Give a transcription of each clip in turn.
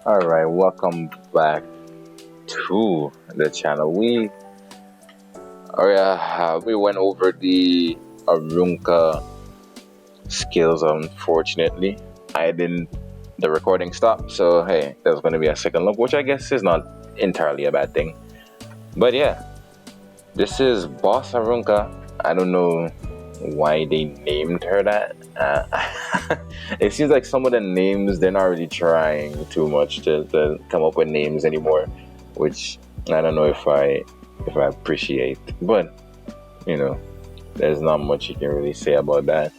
All right, welcome back to the channel. We went over the arunka skills. Unfortunately, I didn't. The recording stopped, so hey, there's going to be a second look, which I guess is not entirely a bad thing. But yeah, this is Boss Arunka. I don't know why they named her that. It seems like some of the names they're not really trying too much to come up with names anymore, which I don't know if I appreciate. But you know, there's not much you can really say about that.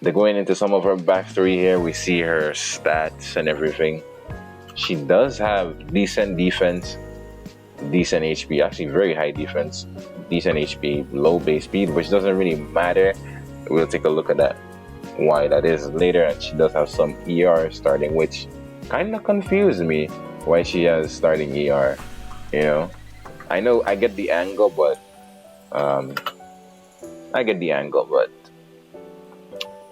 They're going into some of her backstory here. We see her stats and everything. She does have decent defense, decent HP, actually very high defense, decent HP, low base speed, which doesn't really matter. We'll take a look at that, why that is later. And she does have some ER starting, which kind of confused me why she has starting ER. You know I get the angle, but um,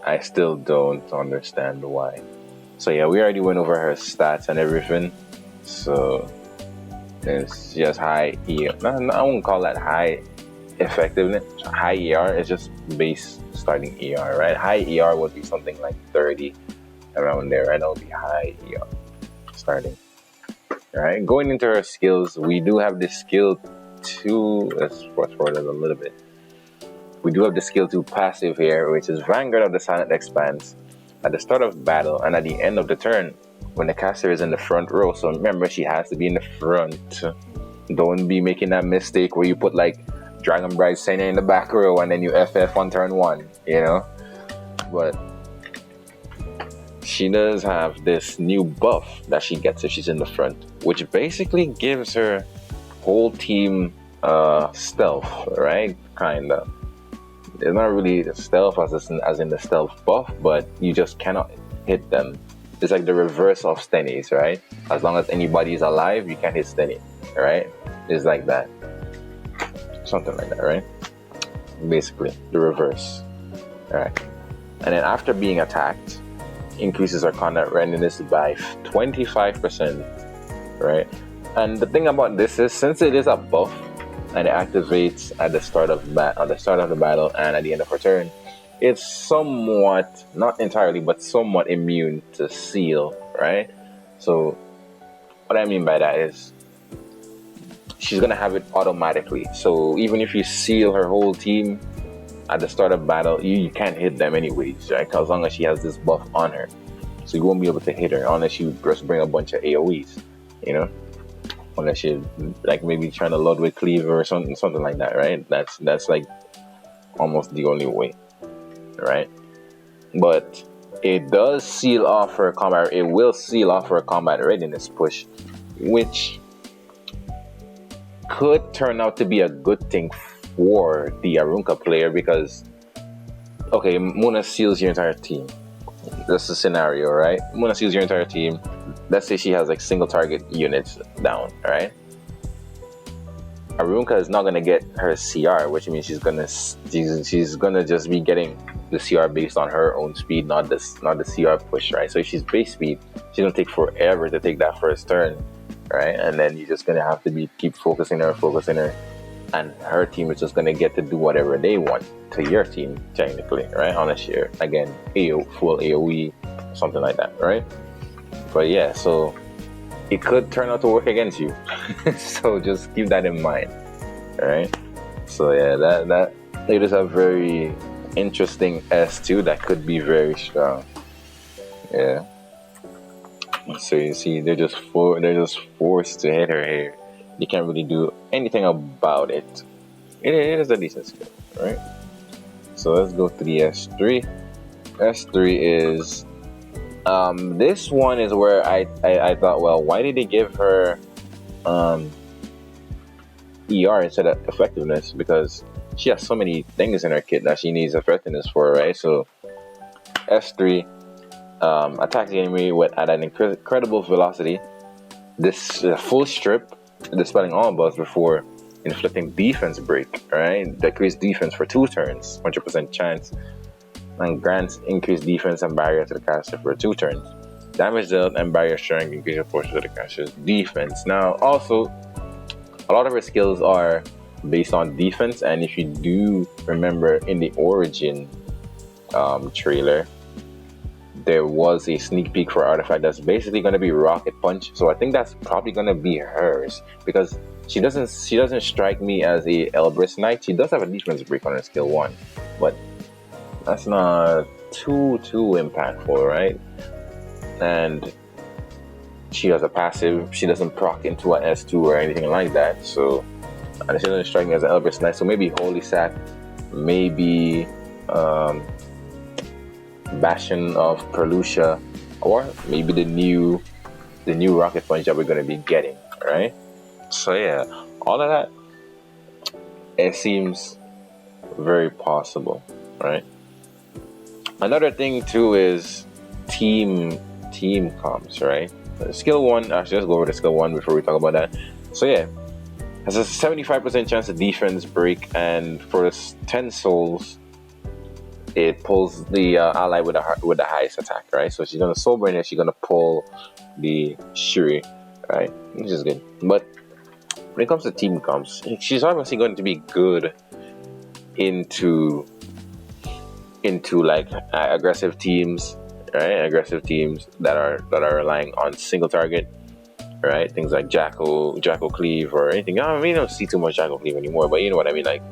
I still don't understand why. So yeah, we already went over her stats and everything. So it's just high ER. No, I won't call that high effectiveness. High ER is just base starting ER, right? High ER would be something like 30 around there, right? That would be high ER starting. All right, going into her skills, we do have the skill to, let's fast forward a little bit. We do have the skill to passive here, which is Vanguard of the Silent Expanse. At the start of battle and at the end of the turn, when the caster is in the front row, so remember she has to be in the front. Don't be making that mistake where you put like Dragon Bride Senior in the back row and then you FF on turn one, you know? But she does have this new buff that she gets if she's in the front, which basically gives her whole team stealth, right? Kinda. It's not really stealth as in the stealth buff, but you just cannot hit them. It's like the reverse of Stennies, right? As long as anybody is alive, you can't hit Stenny, right? It's like that. Something like that, right? Basically, the reverse. Alright. And then after being attacked, increases our combat readiness by 25%, right? And the thing about this is, since it is a buff, and it activates at the start of the battle and at the end of her turn, it's somewhat, not entirely, but somewhat immune to seal, right? So what I mean by that is she's gonna have it automatically. So even if you seal her whole team at the start of battle, you can't hit them anyways, right? As long as she has this buff on her, so you won't be able to hit her unless you just bring a bunch of AOE's, you know. Unless you're like maybe trying to load with cleaver or something like that, right? That's like almost the only way, right? But it does seal off her combat. It will seal off her combat readiness push, which could turn out to be a good thing for the Arunka player because, okay, Muna seals your entire team. That's the scenario, right? Muna seals your entire team. Let's say she has like single target units down, right? Arunka is not gonna get her CR, which means she's gonna just be getting the CR based on her own speed, not the CR push, right? So if she's base speed, she's gonna take forever to take that first turn, right? And then you're just gonna have to keep focusing her, and her team is just gonna get to do whatever they want to your team, technically, right? Unless you're again full AOE, something like that, right? But yeah, so it could turn out to work against you. So just keep that in mind. Alright? So yeah, that it is a very interesting S2 that could be very strong. Yeah. So you see they're just forced to hit her here. You can't really do anything about it. It is a decent skill, right? So let's go to the S3. S3 is this one is where I thought, well, why did they give her ER instead of effectiveness? Because she has so many things in her kit that she needs effectiveness for, right? So S3 attacks the enemy at an incredible velocity. This full strip, dispelling all buffs before inflicting defense break, right? Decrease defense for 2 turns, 100% chance, and grants increased defense and barrier to the caster for 2 turns. damage dealt and barrier strength increase your portion of the character's defense. Now, also, a lot of her skills are based on defense, and if you do remember in the origin trailer, there was a sneak peek for artifact that's basically going to be rocket punch. So I think that's probably going to be hers, because she doesn't strike me as a Elbrus Knight. She does have a defense break on her skill 1, but that's not too impactful, right? And she has a passive. She doesn't proc into an S2 or anything like that. So, and she doesn't strike me as an Elbrus Knight. So maybe Holy Sack, maybe Bastion of Perlucia, or maybe the new rocket punch that we're going to be getting, right? So yeah, all of that, it seems very possible, right? Another thing too is team comps, right? Skill 1, actually let's go over the skill 1 before we talk about that. So yeah, has a 75% chance of defense break, and for 10 souls, it pulls the ally with the highest attack, right? So she's gonna soul burn it, she's gonna pull the Shuri, right? Which is good. But when it comes to team comps, she's obviously going to be good into like aggressive teams, right? Aggressive teams that are relying on single target, right? Things like Jackal Cleave or anything. I mean, I don't see too much Jackal Cleave anymore, but you know what I mean, like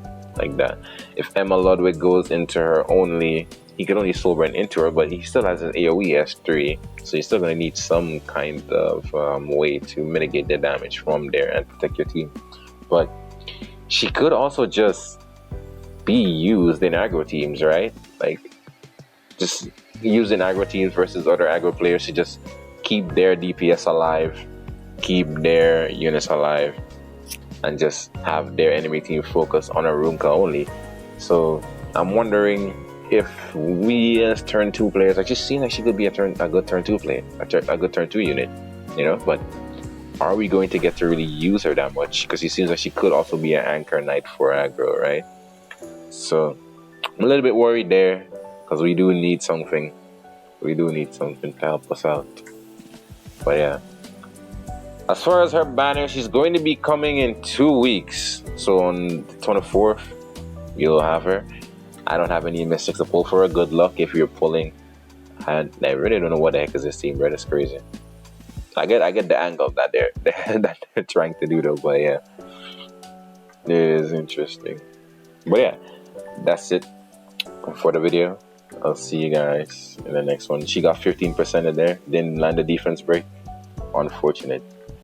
that. If Emma Ludwig goes into her only, he can only soul burn into her, but he still has an AoE S3, so he's still going to need some kind of way to mitigate the damage from there and protect your team. But she could also just be used in aggro teams, right? Like, just used in aggro teams versus other aggro players to just keep their DPS alive, keep their units alive, and just have their enemy team focus on arunka only. So I'm wondering if we as turn 2 players, I just seem like she could be a good turn 2 player, a good turn 2 unit, you know. But are we going to get to really use her that much? Because it seems like she could also be an anchor knight for aggro, right? So I'm a little bit worried there, because we do need something. We do need something to help us out. But yeah. As far as her banner, she's going to be coming in 2 weeks. So on the 24th, you'll have her. I don't have any mystics to pull for her. Good luck if you're pulling. I really don't know what the heck is this team, bro. It's crazy. I get the angle that they're trying to do though, but yeah. It is interesting. But yeah, that's it for the video. I'll see you guys in the next one. She got 15% in there. Didn't land the defense break. Unfortunate.